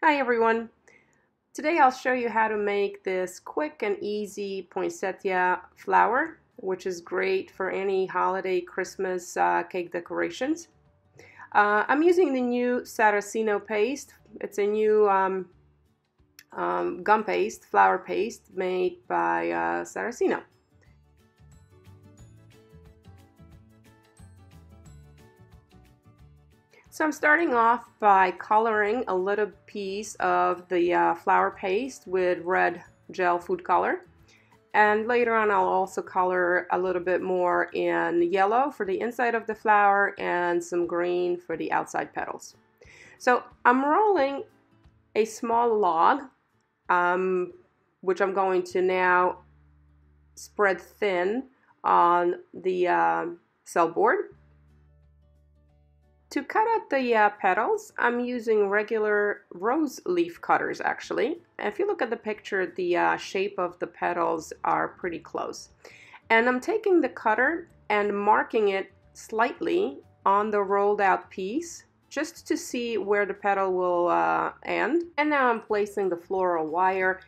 Hi everyone! Today I'll show you how to make this quick and easy poinsettia flower, which is great for any holiday Christmas cake decorations. I'm using the new Saracino paste. It's a new gum paste, flower paste made by Saracino. So I'm starting off by coloring a little piece of the flower paste with red gel food color. And later on I'll also color a little bit more in yellow for the inside of the flower and some green for the outside petals. So I'm rolling a small log, which I'm going to now spread thin on the cell board. To cut out the petals, I'm using regular rose leaf cutters actually. If you look at the picture, the shape of the petals are pretty close. And I'm taking the cutter and marking it slightly on the rolled out piece just to see where the petal will end. And now I'm placing the floral wire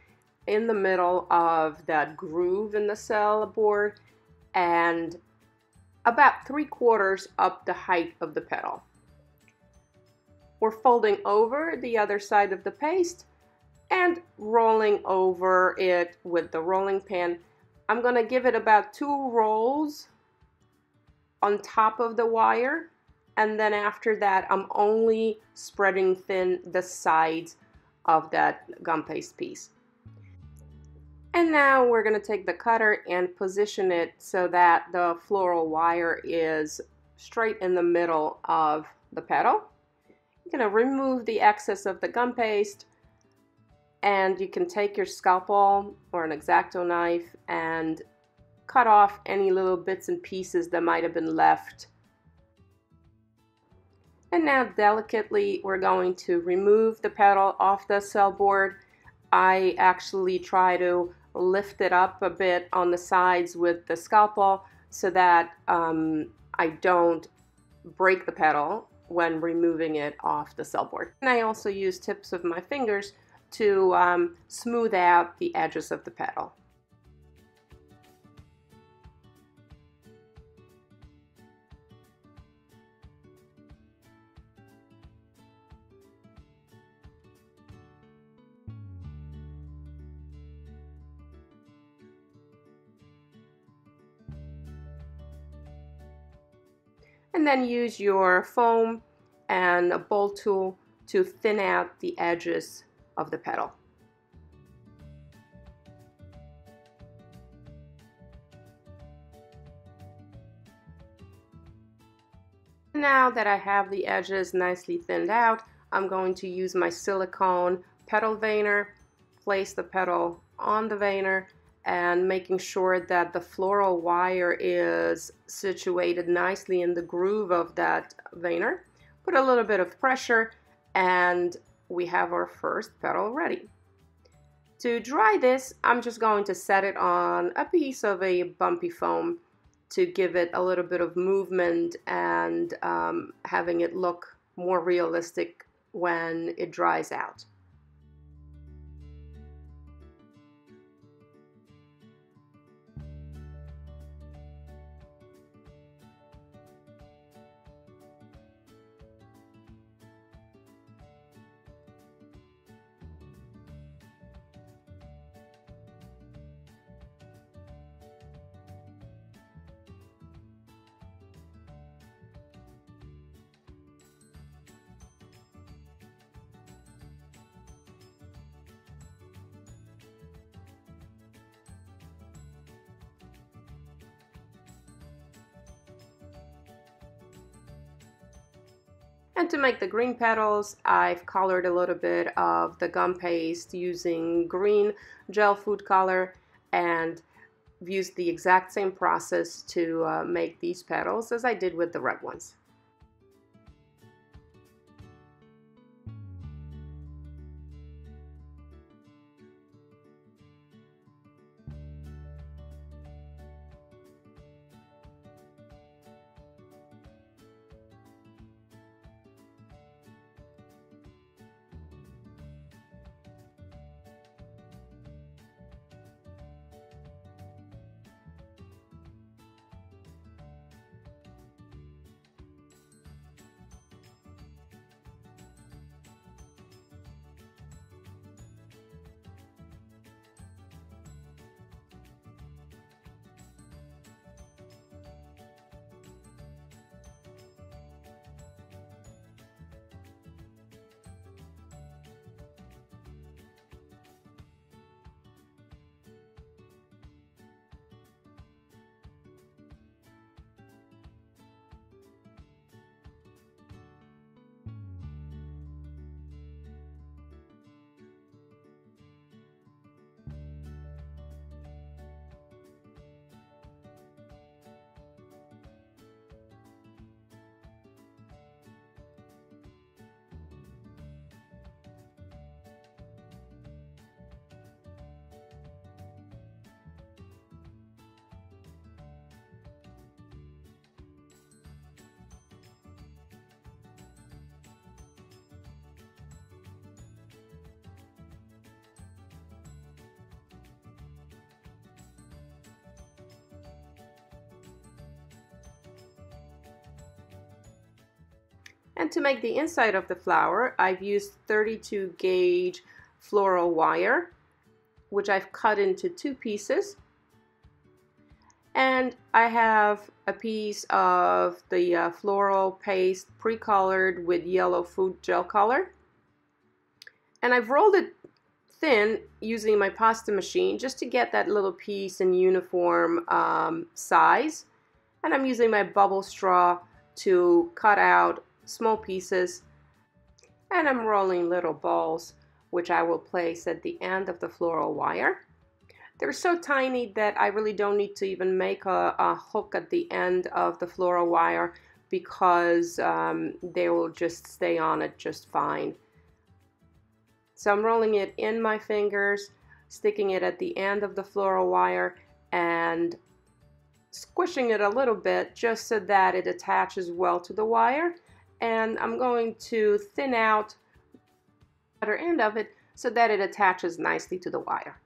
in the middle of that groove in the cell board and about 3/4 up the height of the petal. We're folding over the other side of the paste and rolling over it with the rolling pin. I'm going to give it about 2 rolls on top of the wire, and then after that I'm only spreading thin the sides of that gum paste piece. And now we're going to take the cutter and position it so that the floral wire is straight in the middle of the petal. You're going to remove the excess of the gum paste, and you can take your scalpel or an X-Acto knife and cut off any little bits and pieces that might have been left. And now delicately we're going to remove the petal off the cell board. I actually try to lift it up a bit on the sides with the scalpel so that I don't break the petal when removing it off the cell board. And I also use tips of my fingers to smooth out the edges of the petal. And then use your foam and a bowl tool to thin out the edges of the petal. Now that I have the edges nicely thinned out, I'm going to use my silicone petal veiner, place the petal on the veiner, and making sure that the floral wire is situated nicely in the groove of that veiner. Put a little bit of pressure and we have our first petal ready. To dry this, I'm just going to set it on a piece of a bumpy foam to give it a little bit of movement and having it look more realistic when it dries out. And to make the green petals, I've colored a little bit of the gum paste using green gel food color and used the exact same process to make these petals as I did with the red ones. And to make the inside of the flower, I've used 32 gauge floral wire, which I've cut into 2 pieces. And I have a piece of the floral paste pre-colored with yellow food gel color. And I've rolled it thin using my pasta machine just to get that little piece in uniform size. And I'm using my bubble straw to cut out small pieces. And I'm rolling little balls, which I will place at the end of the floral wire. They're so tiny that I really don't need to even make a hook at the end of the floral wire because they will just stay on it just fine. So I'm rolling it in my fingers, sticking it at the end of the floral wire and squishing it a little bit just so that it attaches well to the wire. And I'm going to thin out the other end of it so that it attaches nicely to the wire.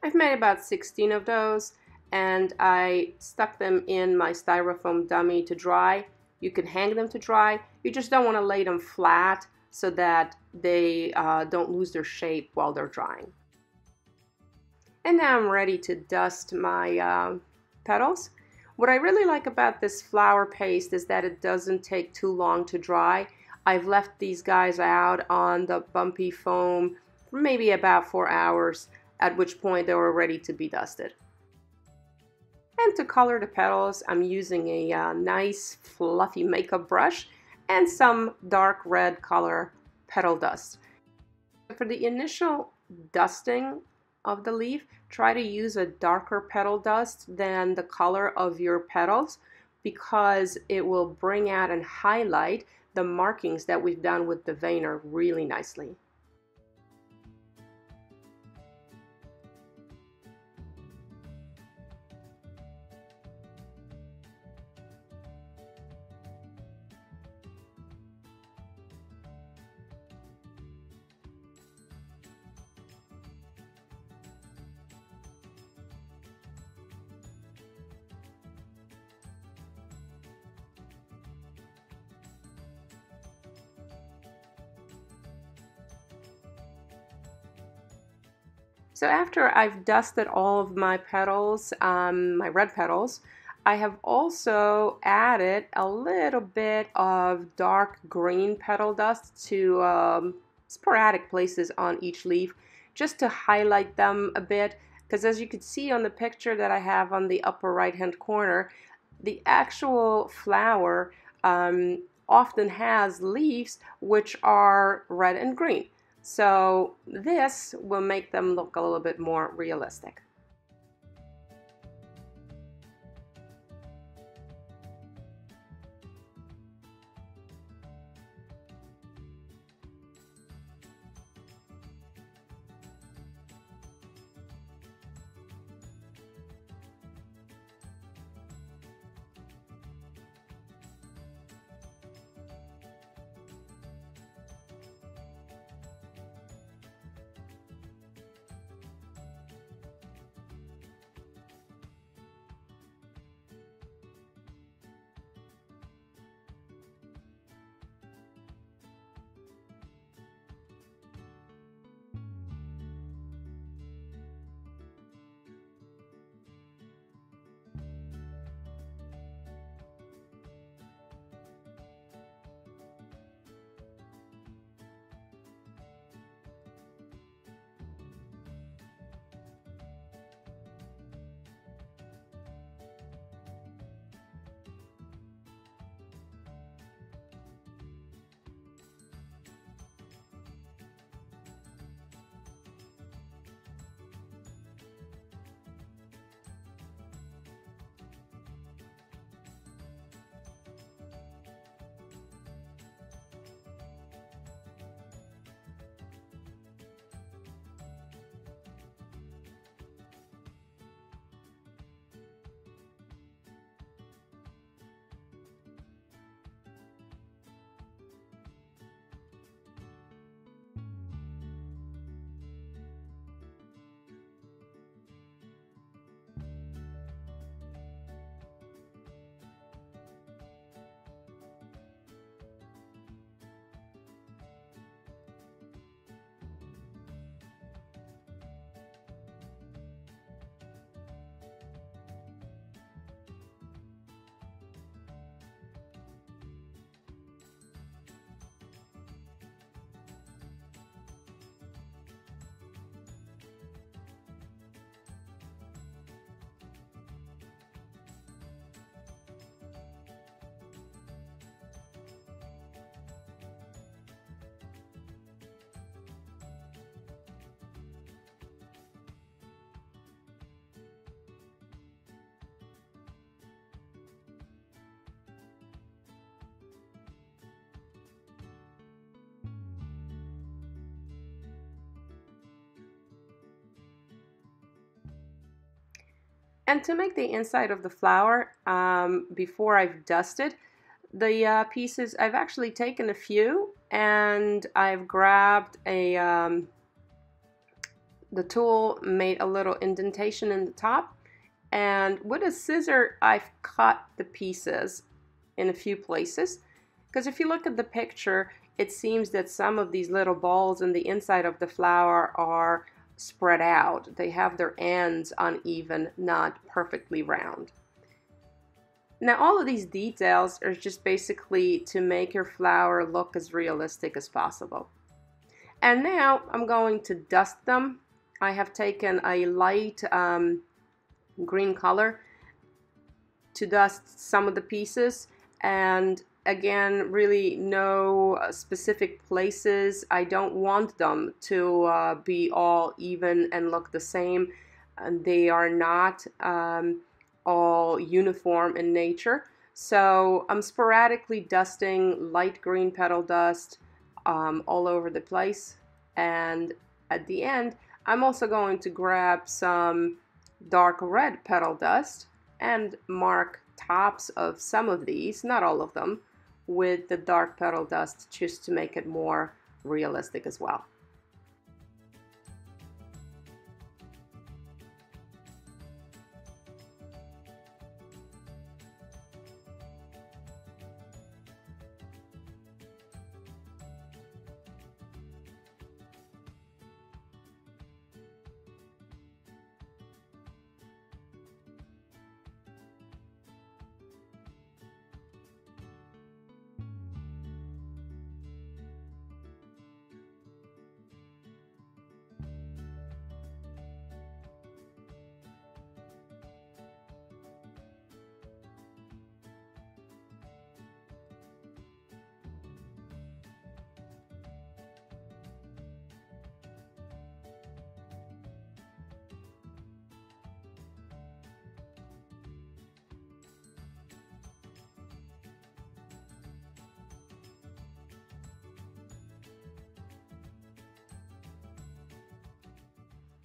I've made about 16 of those and I stuck them in my styrofoam dummy to dry. You can hang them to dry. You just don't want to lay them flat so that they don't lose their shape while they're drying. And now I'm ready to dust my petals. What I really like about this flower paste is that it doesn't take too long to dry. I've left these guys out on the bumpy foam for maybe about 4 hours, at which point they were ready to be dusted. And to color the petals, I'm using a nice fluffy makeup brush and some dark red color petal dust. For the initial dusting of the leaf, try to use a darker petal dust than the color of your petals because it will bring out and highlight the markings that we've done with the veiner really nicely. So after I've dusted all of my petals, my red petals, I have also added a little bit of dark green petal dust to sporadic places on each leaf just to highlight them a bit, because as you can see on the picture that I have on the upper right hand corner, the actual flower often has leaves which are red and green. So this will make them look a little bit more realistic. And to make the inside of the flower, before I've dusted the pieces, I've actually taken a few and I've grabbed the tool, made a little indentation in the top, and with a scissor I've cut the pieces in a few places, because if you look at the picture, it seems that some of these little balls in the inside of the flower are spread out. They have their ends uneven, not perfectly round. Now all of these details are just basically to make your flower look as realistic as possible. And now I'm going to dust them. I have taken a light green color to dust some of the pieces, and again, really no specific places. I don't want them to be all even and look the same. And they are not all uniform in nature. So I'm sporadically dusting light green petal dust all over the place. And at the end, I'm also going to grab some dark red petal dust and mark tops of some of these, not all of them, with the dark petal dust, just to make it more realistic as well.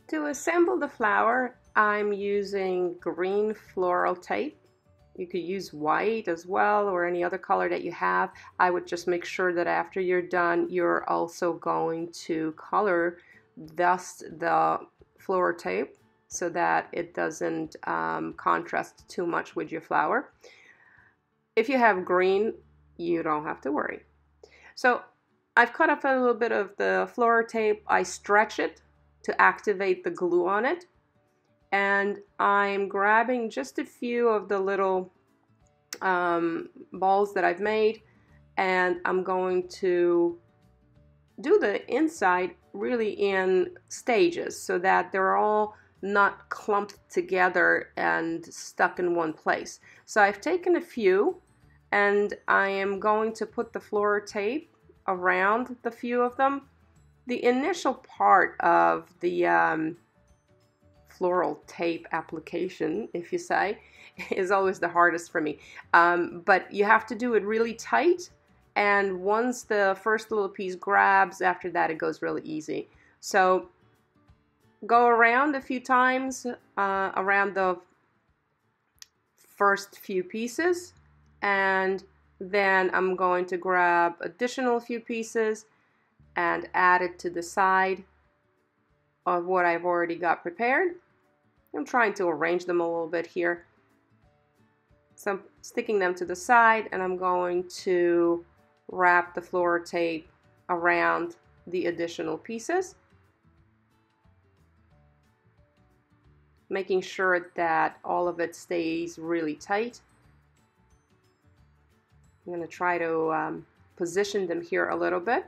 To assemble the flower, I'm using green floral tape. You could use white as well, or any other color that you have. I would just make sure that after you're done, you're also going to color dust the floral tape so that it doesn't contrast too much with your flower. If you have green, you don't have to worry. So I've cut up a little bit of the floral tape. I stretch it to activate the glue on it, and I'm grabbing just a few of the little balls that I've made, and I'm going to do the inside really in stages so that they're all not clumped together and stuck in one place. So I've taken a few and I am going to put the floral tape around the few of them. The initial part of the floral tape application, if you say, is always the hardest for me. But you have to do it really tight, and once the first little piece grabs, after that it goes really easy. So go around a few times around the first few pieces, and then I'm going to grab additional few pieces and add it to the side of what I've already got prepared. I'm trying to arrange them a little bit here. So I'm sticking them to the side, and I'm going to wrap the floral tape around the additional pieces, making sure that all of it stays really tight. I'm going to try to position them here a little bit,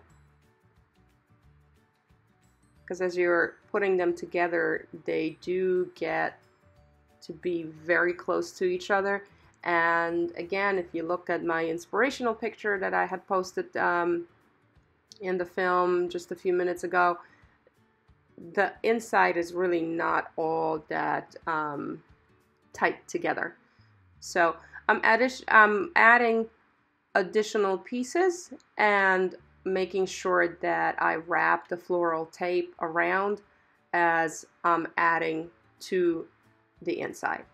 because as you're putting them together, they do get to be very close to each other. And again, if you look at my inspirational picture that I had posted in the film just a few minutes ago, the inside is really not all that tight together. So I'm adding additional pieces and making sure that I wrap the floral tape around as I'm adding to the inside.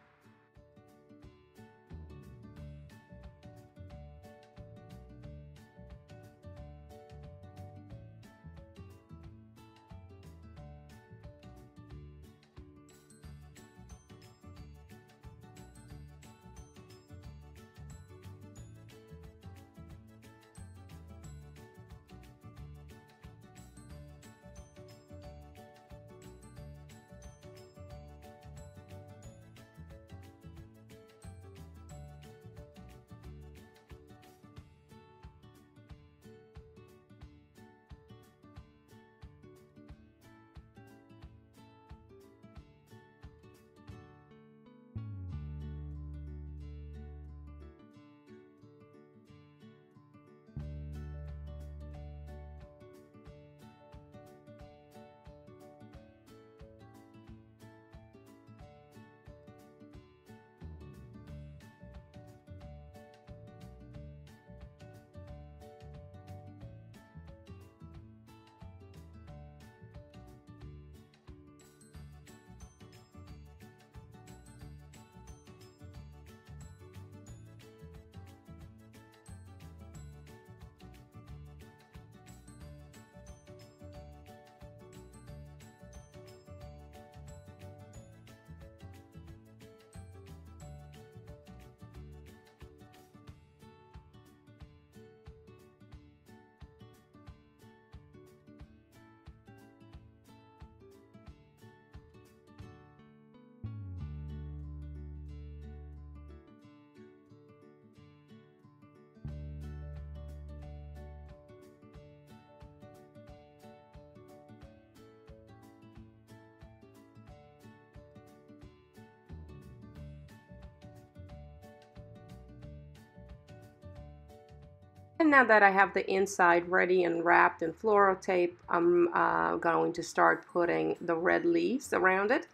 And now that I have the inside ready and wrapped in floral tape, I'm going to start putting the red leaves around it.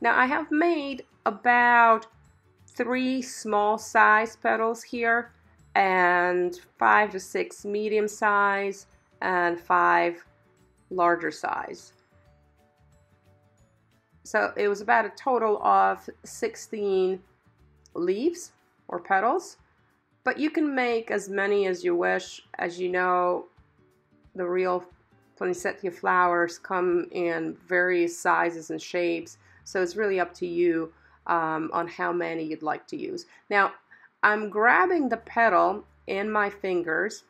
Now I have made about 3 small size petals here and 5 to 6 medium size and 5 larger size. So it was about a total of 16 leaves or petals. But you can make as many as you wish. As you know, the real poinsettia flowers come in various sizes and shapes, so it's really up to you on how many you'd like to use. Now, I'm grabbing the petal in my fingers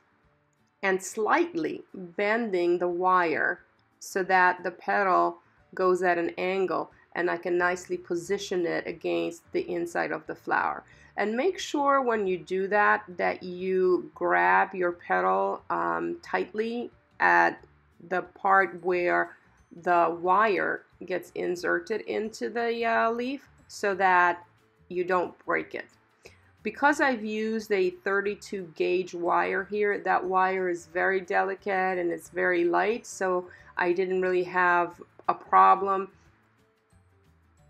and slightly bending the wire so that the petal goes at an angle and I can nicely position it against the inside of the flower. And make sure when you do that you grab your petal tightly at the part where the wire gets inserted into the leaf so that you don't break it. Because I've used a 32 gauge wire here, that wire is very delicate and it's very light, so I didn't really have a problem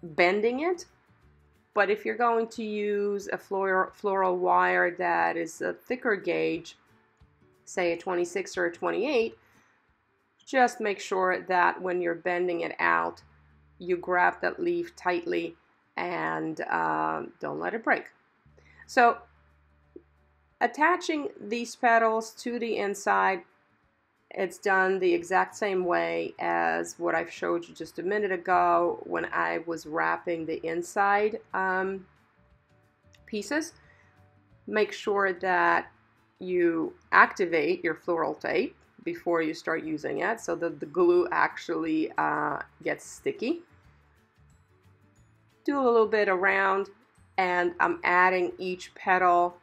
bending it. But if you're going to use a floral wire that is a thicker gauge, say a 26 or a 28, just make sure that when you're bending it out, you grab that leaf tightly and don't let it break. So attaching these petals to the inside, it's done the exact same way as what I've showed you just a minute ago when I was wrapping the inside pieces. Make sure that you activate your floral tape before you start using it so that the glue actually gets sticky. Do a little bit around, and I'm adding each petal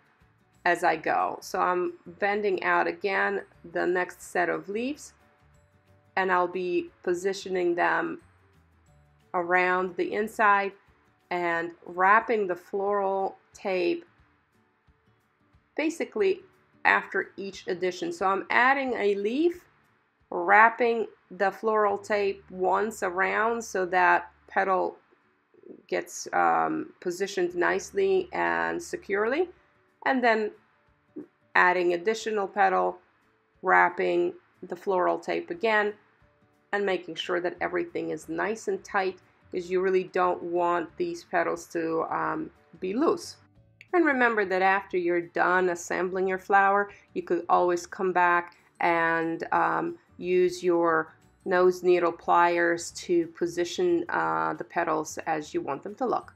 as I go. So I'm bending out again the next set of leaves, and I'll be positioning them around the inside and wrapping the floral tape basically after each addition. So I'm adding a leaf, wrapping the floral tape once around so that petal gets positioned nicely and securely, and then adding additional petal, wrapping the floral tape again, and making sure that everything is nice and tight, because you really don't want these petals to be loose. And remember that after you're done assembling your flower, you could always come back and use your nose needle pliers to position the petals as you want them to look.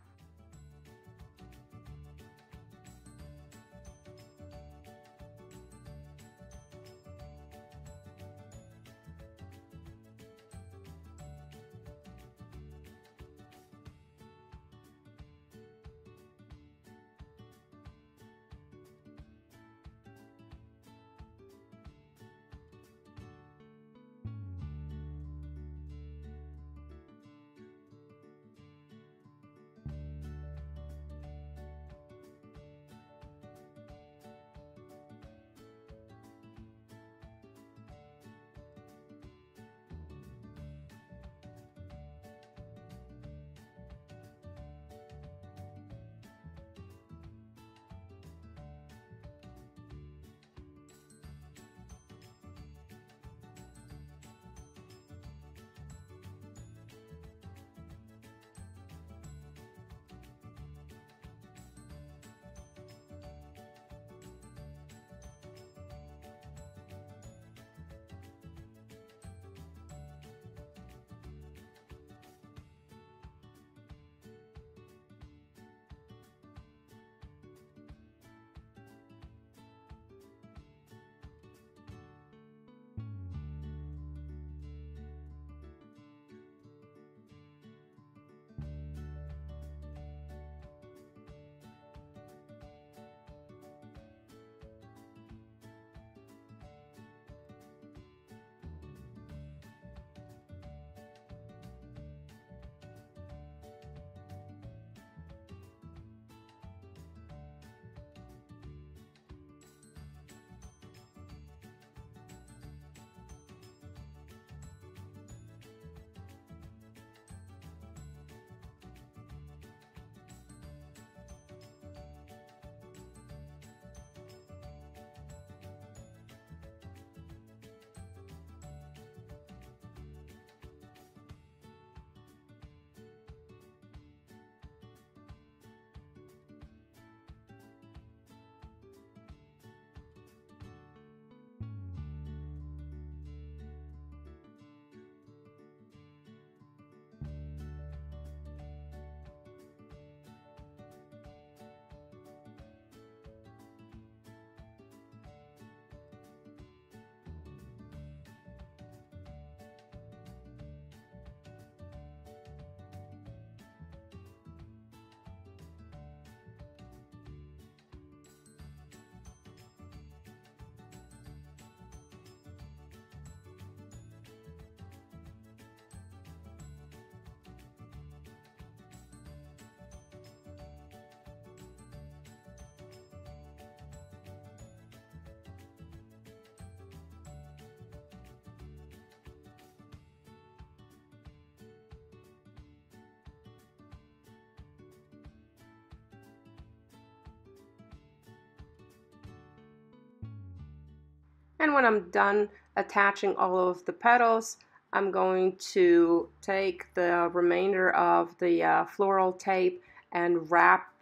And when I'm done attaching all of the petals, I'm going to take the remainder of the floral tape and wrap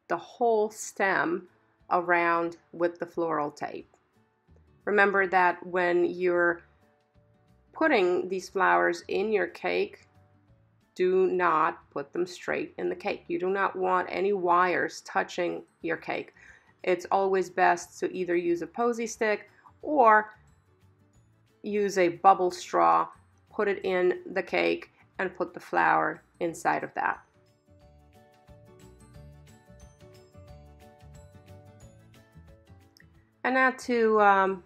the whole stem around with the floral tape. Remember that when you're putting these flowers in your cake, do not put them straight in the cake. You do not want any wires touching your cake. It's always best to either use a posy stick or use a bubble straw, put it in the cake, and put the flower inside of that. And now to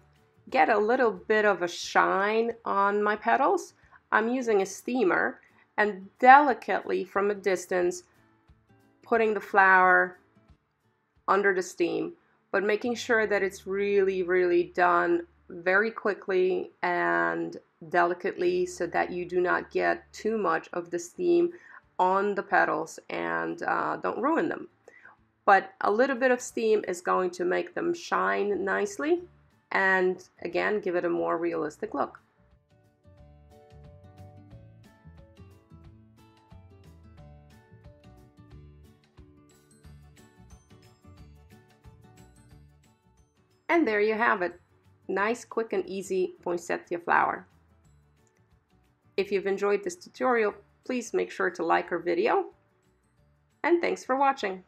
get a little bit of a shine on my petals, I'm using a steamer and delicately from a distance putting the flower under the steam, but making sure that it's really done very quickly and delicately so that you do not get too much of the steam on the petals and don't ruin them. But a little bit of steam is going to make them shine nicely and again give it a more realistic look. And there you have it. Nice, quick and easy poinsettia flower. If you've enjoyed this tutorial, please make sure to like our video. And thanks for watching.